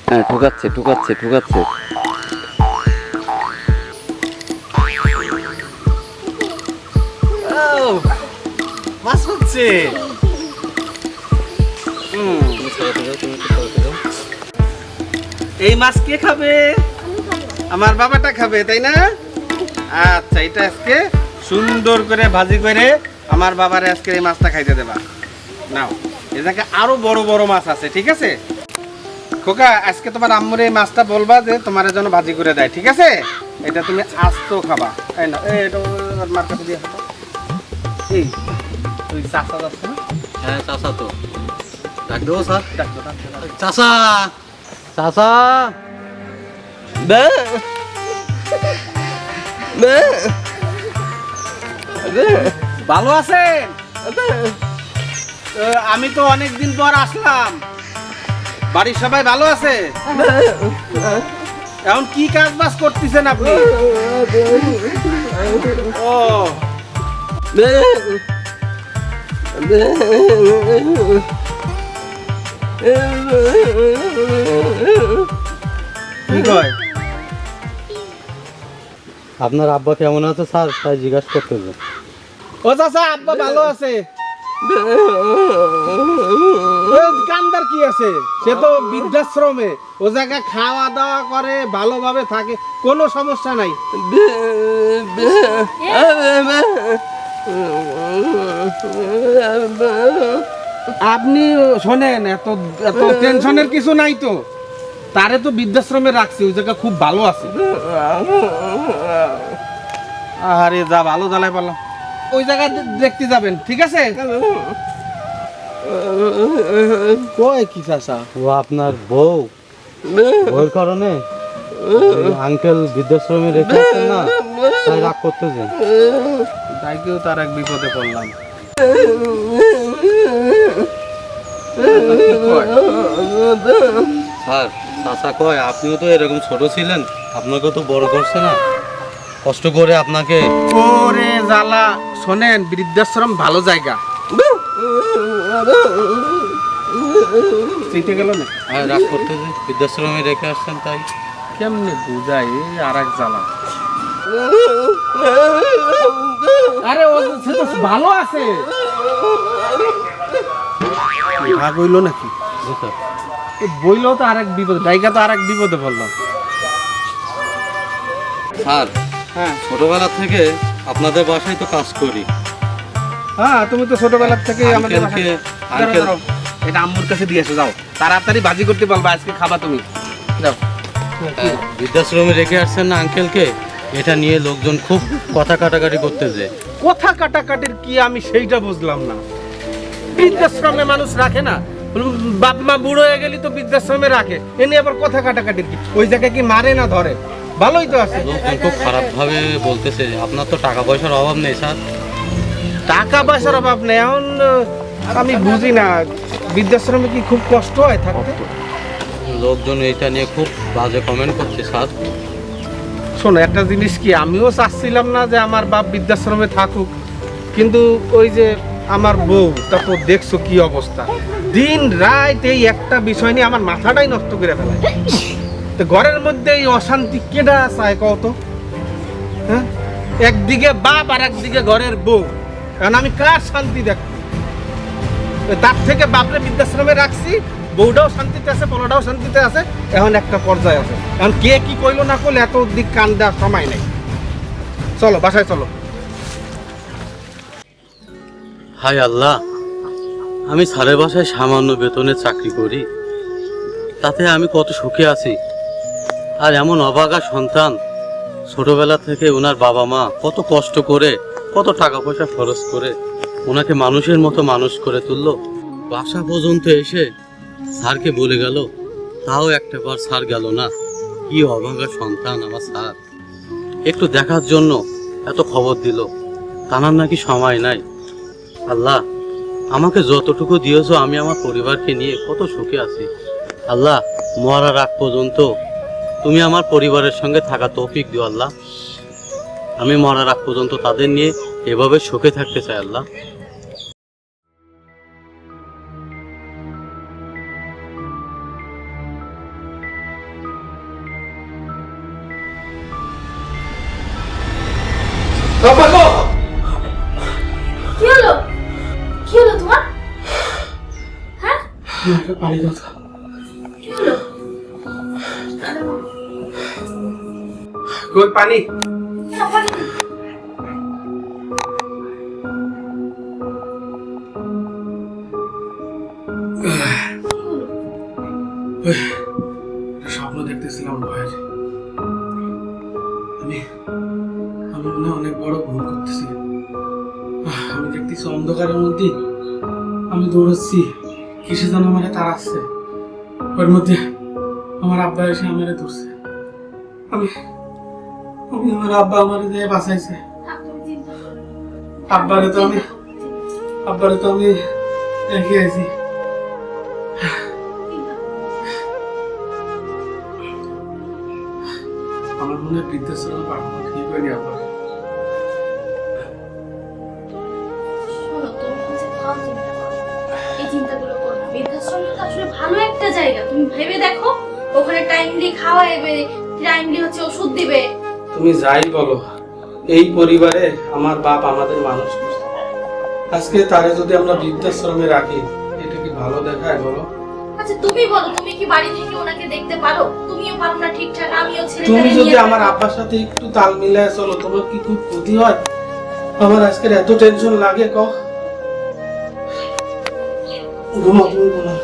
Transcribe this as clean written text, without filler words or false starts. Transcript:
হ্যাঁ, ঠুকাচ্ছে ঠুকাচ্ছে ঠুকাচ্ছে। মাছ হচ্ছে। এই মাছ কে খাবে? আমার বাবাটা খাবে, তাই না? আচ্ছা, এটা আজকে সুন্দর করে ভাজি করে আমার বাবারে আজকে এই মাছটা খাইতে দেবা। নাও, এই জায়গায় আরো বড় বড় মাছ আছে, ঠিক আছে? খোকা, আজকে তোমার আম্মুর এই মাছটা বলবা যে তোমার জন্য ভাজি করে দেয়, ঠিক আছে? এটা তুমি আস্ত খাবা, তাই না? এটা মার কাছে দিয়ে খাবা। এই তুই চাষা যাচ্ছে না? হ্যাঁ চাচা, তো ডাক দেবো স্যার? চাষা চাচা, ভালো আছেন? আমি তো অনেকদিন পর আসলাম, বাড়ির সবাই ভালো আছে? এখন কি কাজ বাজ করতেছেন আপনি? ও কি কয়? আপনার আব্বা কেমন আছে স্যার, তাই জিজ্ঞাসা করতেছে। ও চাচা, আব্বা ভালো আছে। কান্দার কি আছে, সে তো বৃদ্ধাশ্রমে, ও জায়গায় খাওয়া দাওয়া করে, ভালোভাবে থাকে, কোনো সমস্যা নাই। আপনি শোনেন, এত এত টেনশনের কিছু নাই তো। তারে তো বৃদ্ধাশ্রমে রাখছি, ওই জায়গা খুব ভালো আছে। আরে যা ভালো জ্বালায় পারলাম, ওই জায়গা দেখতে যাবেন, ঠিক আছে? কয় কি চাচা? ও আপনার বউ, ওর কারণে আঙ্কেল বৃদ্ধাশ্রমে রেখে আসছেন না, তাই রাগ করতেছে। তাই কেউ তার এক বিপদে পড়লাম। স্যার চাচা কয় আপনিও তো এরকম ছোট ছিলেন, আপনাকে তো বড় করছে না, কষ্ট করে আপনাকে। ওরে জ্বালা, শোনেন, বৃদ্ধাশ্রম ভালো জায়গা। চিনতে গেল না? হ্যাঁ, রাগ করতেছে, বৃদ্ধাশ্রমে রেখে আসছেন তাই। কেমনে বুঝাই আর এক জ্বালা। আরে ও সে তো ভালো আছে। ভাগ হইলো নাকি? বইলো তো আরেক বিপদ, জায়গা তো আরেক বিপদে পড়লাম। স্যার, হ্যাঁ ছোটবেলা থেকে আপনাদের বাসায় তো কাজ করি। হ্যাঁ, তুমি তো ছোটবেলা থেকে আমাদের আঙ্কেলকে দাঁড়াও, আঙ্কেল দাঁড়াও। এটা আম্মুর কাছে দিয়ে এসো, যাও তাড়াতাড়ি ভাজি করতে বলবা, আজকে খাবা তুমি, যাও। বৃদ্ধাশ্রমে রেখে আসছেন না আঙ্কেলকে, এটা নিয়ে লোকজন খুব কথা কাটাকাটি করতেছে। কথা কাটাকাটির কি আমি সেইটা বুঝলাম না। বৃদ্ধাশ্রমে মানুষ রাখে না? বাপ মা বুড়ো হয়ে গেলি তো বৃদ্ধাশ্রমে রাখে, এ নিয়ে আবার কথা কাটাকাটির কি? ওই জায়গায় কি মারে না ধরে? ভালোই তো আছে। লোকজন খুব খারাপ ভাবে বলতেছে। আপনার তো টাকা পয়সার অভাব নেই স্যার। টাকা পয়সার অভাব নেই, এখন আমি বুঝি না বৃদ্ধাশ্রমে কি খুব কষ্ট হয় থাকতে? লোকজন এইটা নিয়ে খুব বাজে কমেন্ট করছে স্যার। শোনো, একটা জিনিস কি, আমিও চাচ্ছিলাম না যে আমার বাপ বৃদ্ধাশ্রমে থাকুক, কিন্তু ওই যে আমার বউ, তারপর দেখছো কি অবস্থা, দিন রাত এই একটা বিষয় নিয়ে আমার মাথাটাই নষ্ট করে ফেলায়। তো ঘরের মধ্যে এই অশান্তি কেডা চায় কত? হ্যাঁ, একদিকে বাপ আর একদিকে ঘরের বউ, কারণ আমি কার শান্তি দেখব? তার থেকে বাপরে বৃদ্ধাশ্রমে রাখছি, বউটাও শান্তিতে আছে, পোলাটাও শান্তিতে আছে। এখন একটা পর্যায়ে আছে, এখন কে কি কইলো না করলে এত দিক কান দেওয়ার সময় নেই। চলো বাসায় চলো। হায় আল্লাহ, আমি স্যারের বাসায় সামান্য বেতনে চাকরি করি, তাতে আমি কত সুখে আছি। আর এমন অভাগা সন্তান, ছোটবেলা থেকে ওনার বাবা মা কত কষ্ট করে, কত টাকা পয়সা খরচ করে ওনাকে মানুষের মতো মানুষ করে তুললো। বাসা পর্যন্ত এসে স্যারকে বলে গেল, তাও একটাবার স্যার গেল না। কি অভাগা সন্তান আমার স্যার, একটু দেখার জন্য এত খবর দিল, তানার নাকি সময় নাই। আল্লাহ, আমাকে যতটুকু দিয়েছো আমি আমার পরিবারকে নিয়ে কত সুখে আছি। আল্লাহ, মরার আগ পর্যন্ত তুমি আমার পরিবারের সঙ্গে থাকা তৌফিক দিও আল্লাহ। আমি মরার আগ পর্যন্ত তাদের নিয়ে এভাবে সুখে থাকতে চাই আল্লাহ। বাবা গো, কি হলো? কি হলো তোমার? হ্যাঁ, আমাকে পানি দাও তো। কি হলো? কই পানি? না, পানি দিই। স্বপ্ন দেখতেছিলাম ভয়ের। আমি আমি মনে হয় অনেক বড় ভুল করতেছি। আমি দেখতেছি অন্ধকারের মধ্যে আমি দৌড়াচ্ছি, কিসে যেন আমার তাড়াচ্ছে। ওর মধ্যে আমার আব্বা এসে আমার ধরছে। আমি আমি আমার আব্বা আমার দিয়ে বাঁচাইছে। থাক, তুমি চিন্তা করো না। আব্বারে তো আমি রেখে আছি। চিন্তা করো না। আমার মনে হয় বৃদ্ধাশ্রমে পাঠানো ঠিক হয়নি আব্বা। শোনো, তুমি হচ্ছে খাও, চিন্তা করো না। এই চিন্তাগুলো করো না। বৃদ্ধাশ্রম তো আসলে ভালো একটা জায়গা, তুমি ভেবে দেখো। ওখানে টাইমলি খাওয়াইবে, টাইমলি হচ্ছে ওষুধ দিবে। তুমি যাই বলো, এই পরিবারে আমার বাপ আমাদের মানুষ করছে। আজকে তারে যদি আমরা বৃদ্ধাশ্রমে রাখি, এটা কি ভালো দেখায় বলো? আচ্ছা তুমি বলো, তুমি কি বাড়ি থেকে ওনাকে দেখতে পারো? তুমিও পারো না ঠিকঠাক, আমিও ছেলে তুমি যদি আমার আব্বার সাথে একটু তাল মিলায় চলো, তোমার কি খুব ক্ষতি হয়? আমার আজকের এত টেনশন লাগে, কও। ঘুমাও, তুমি ঘুমাও।